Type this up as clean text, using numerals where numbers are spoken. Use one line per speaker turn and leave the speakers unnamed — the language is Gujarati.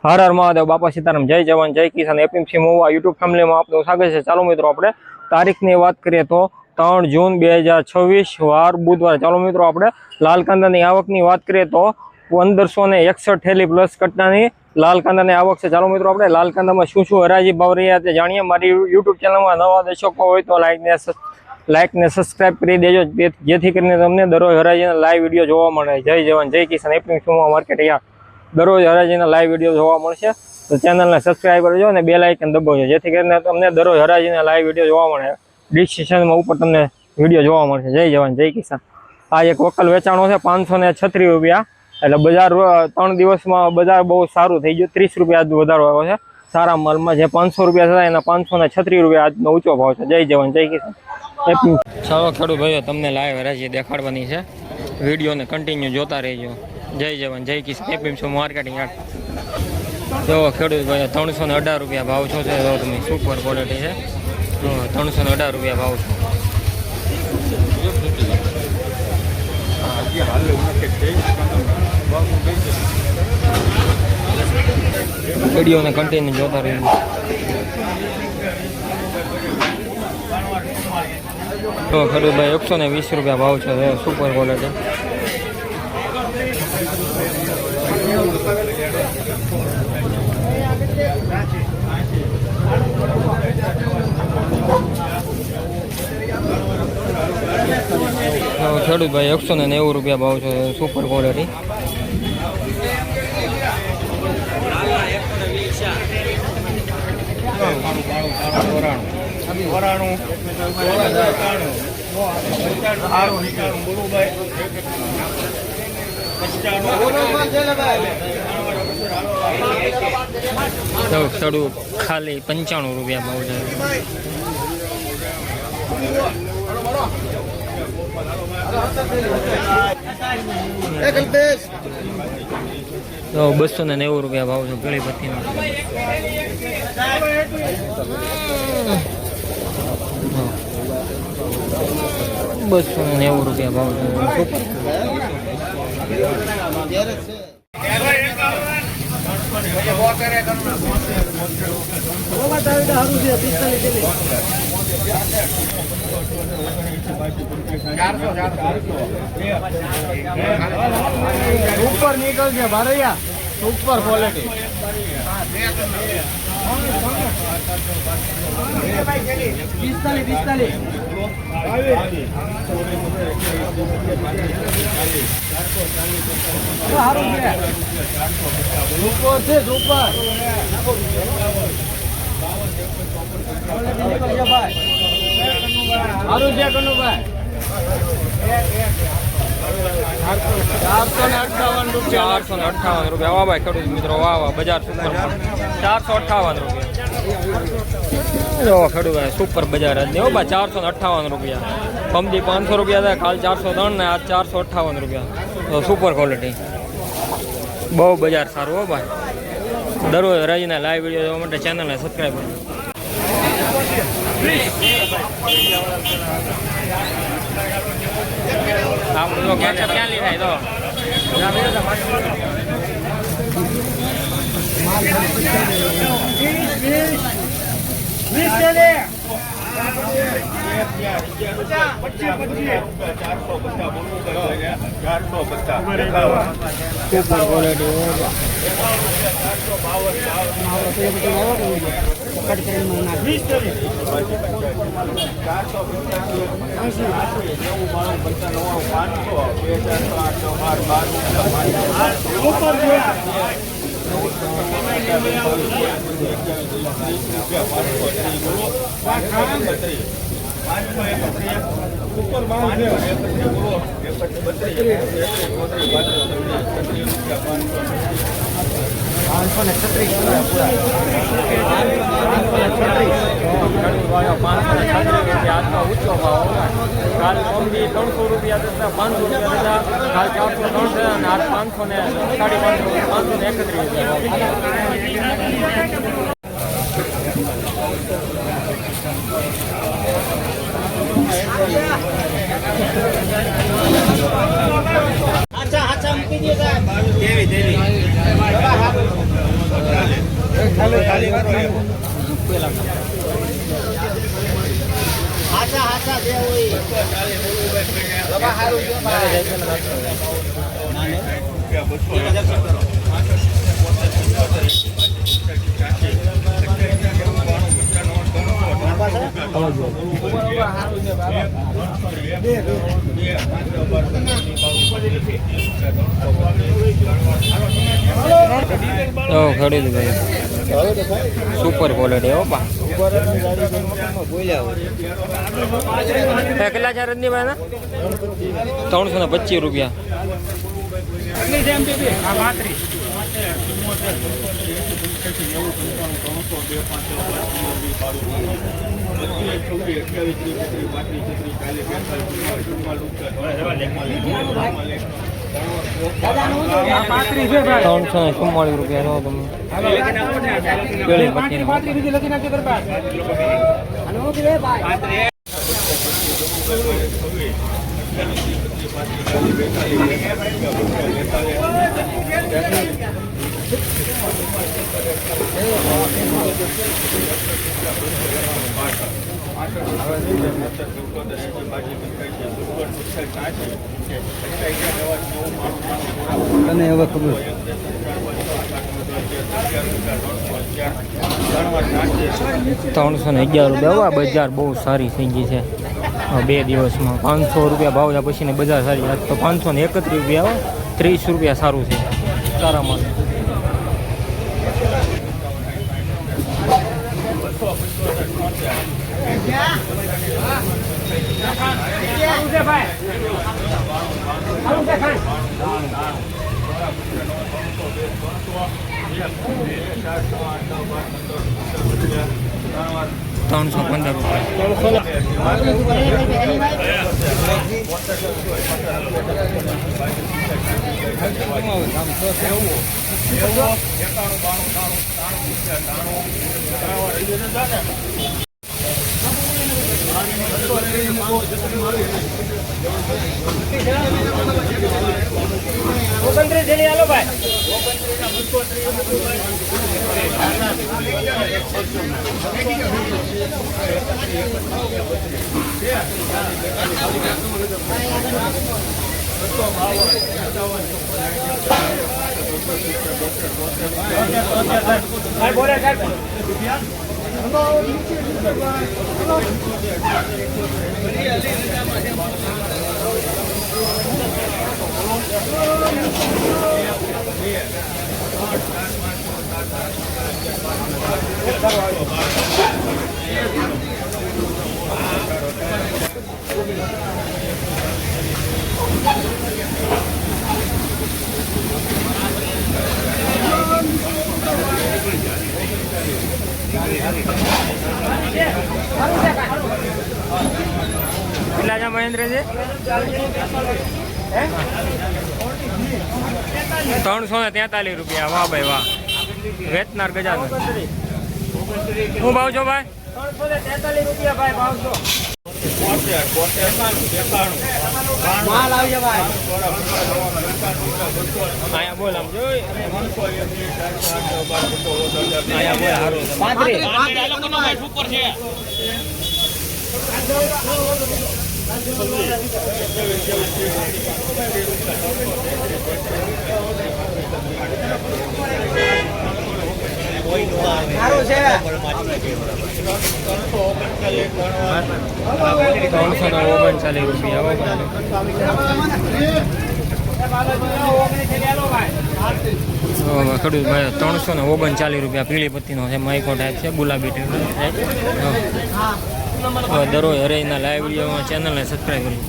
હર હર મહાદેવ, બાપા સીતારામ, જય જવાન જય કિસાન, એપીએમસી મહુવા યુટ્યુબ ફેમિલીમાં આપનું સ્વાગત છે। ચાલો મિત્રો, આપણે તારીખની વાત કરીએ તો 3 જૂન 2026 વાર બુધવાર। ચાલો મિત્રો, આપણે લાલ કાંદાની આવકની વાત કરીએ તો 1561 થેલી પ્લસ કટ્ટાની લાલ કાંદાની આવક છે। ચાલો મિત્રો, આપણે લાલ કાંદામાં શું શું હરાજી ભાવ રહ્યા તે જાણીએ। મારી યુટ્યુબ ચેનલમાં નવા દર્શકો હોય તો લાઈક ને સબસ્ક્રાઇબ કરી દેજો, જેથી કરીને તમને દરરોજ હરાજીના લાઈવ વિડીયો જોવા મળે। જય જવાન જય કિસાન, એપીએમસી મહુવા માર્કેટ અહીંયા દરરોજ હરાજીના લાઈવ વિડીયો જોવા મળશે। તો ચેનલને સબસ્ક્રાઈબ કરજો અને બેલ આઇકન દબાવજો, જેથી કરીને તમને દરરોજ હરાજીના લાઈવ વિડીયો જોવા મળે। ડિસ્ક્રિપ્શનમાં ઉપર તમને વિડીયો જોવા મળશે। જય જવાન જય કિસાન। આ એક વકલ વેચાણો છે 536 રૂપિયા, એટલે બજાર 3 દિવસમાં બજાર બહુ સારું થઈ ગયું। 30 રૂપિયા આજનો વધારો આવ્યો છે સારા માલમાં। જે 500 રૂપિયા થતા એના 536 રૂપિયા આજનો ઊંચો ભાવ છે। જય જવાન જય કિસાન। ચાલો ખેડૂત ભાઈઓ, તમને લાઈવ હરાજી દેખાડવાની છે, વિડીયોને કન્ટિન્યુ જોતા રહેજો। જય જવાન જય કિસાન, એપીએમસી માર્કેટિંગ યાર્ડ। જો ખેડૂત ભાઈ 318 રૂપિયા ભાવ છો છે, જો તમે સુપર ક્વોલિટી છે, 318 રૂપિયા ભાવ છો। વિડીયોને કન્ટિન્યુ જોતા રહેજો। તો ખેડૂત ભાઈ 120 રૂપિયા ભાવ છે, સુપર ક્વોલિટી। ખેડૂત ભાઈ 190 રૂપિયા ભાવ છે, સુપર ક્વોલિટી। ખેડૂત ખાલી 95 રૂપિયા ભાવ છે। તો 290 રૂપિયા ભાવ છે ગળી પત્તીનો। 290 રૂપિયા ભાવ છે।
સુપર નીકળ છે ભારૈયા, સુપર ક્વોલિટી। પિસ્તાલીસ સારું છે, સુપર છે, સુપર સારું છે કનુભાઈ। 458
રૂપિયા વાહ ભાઈ ખેડૂત મિત્રો, વાહ વાહ, બજાર સુપર 458 રૂપિયા। જો ખેડૂત ભાઈ સુપર બજાર જ નહીં ભાઈ, 458 રૂપિયા। કમથી 500 રૂપિયા થાય, કાલ 403 ને આજ 458 રૂપિયા। તો સુપર ક્વોલિટી, બહુ બજાર સારું હો ભાઈ। દરરોજ હરાજીના લાઈવ વિડીયો જોવા માટે ચેનલને સબસ્ક્રાઈબ કરો। આપણે જો કેચઅપ ક્યાં લીધાય તો ઊંચો ભાવ। કાલ કોમથી 300 રૂપિયા થતા 500 રૂપિયા થતા, કાલ 403 છે અને આજ 500 ને 531
अच्छा अच्छा મૂકી દે સાહેબ, દેવી દેવી
ખરીદ ભાઈ સુપર ક્વોલિટી હો બા કેટલા છે રજનીભાઈ ના 325 રૂપિયા. ₹344 રૂપિયા નો તમે પેલી પટ્ટી
તને હવે ખબર
311 રૂપિયા. બજાર બહુ સારી થઈ ગઈ છે 2 દિવસમાં. 500 રૂપિયા ભાવ છે પછી બજાર સારી. આજ તો 531 રૂપિયા 30 રૂપિયા સારું છે સારા માલ. કેટલા છે મહેન્દ્રજી? 343 રૂપિયા. વાહ ભાઈ વાહ. વેચનાર ગજાનો શું ભાવ છો ભાઈ? 343 રૂપિયા ભાઈ ભાવ છો. માલ આવજો ભાઈ. અહીંયા બોલ આમ જોઈ. અહીંયા બોલ હારું 35 લોકો નો ભાઈ સુપર છે. સારું છે. 339 રૂપિયા. ખેડૂત ભાઈ 339 રૂપિયા. પીળી પત્તીનો છે. માઇકો ટાઈપ છે. ગુલાબી ટાઈપ. દરરોજ હરેના લાઈવ વિડીયોમાં ચેનલને સબસ્ક્રાઈબ કરી.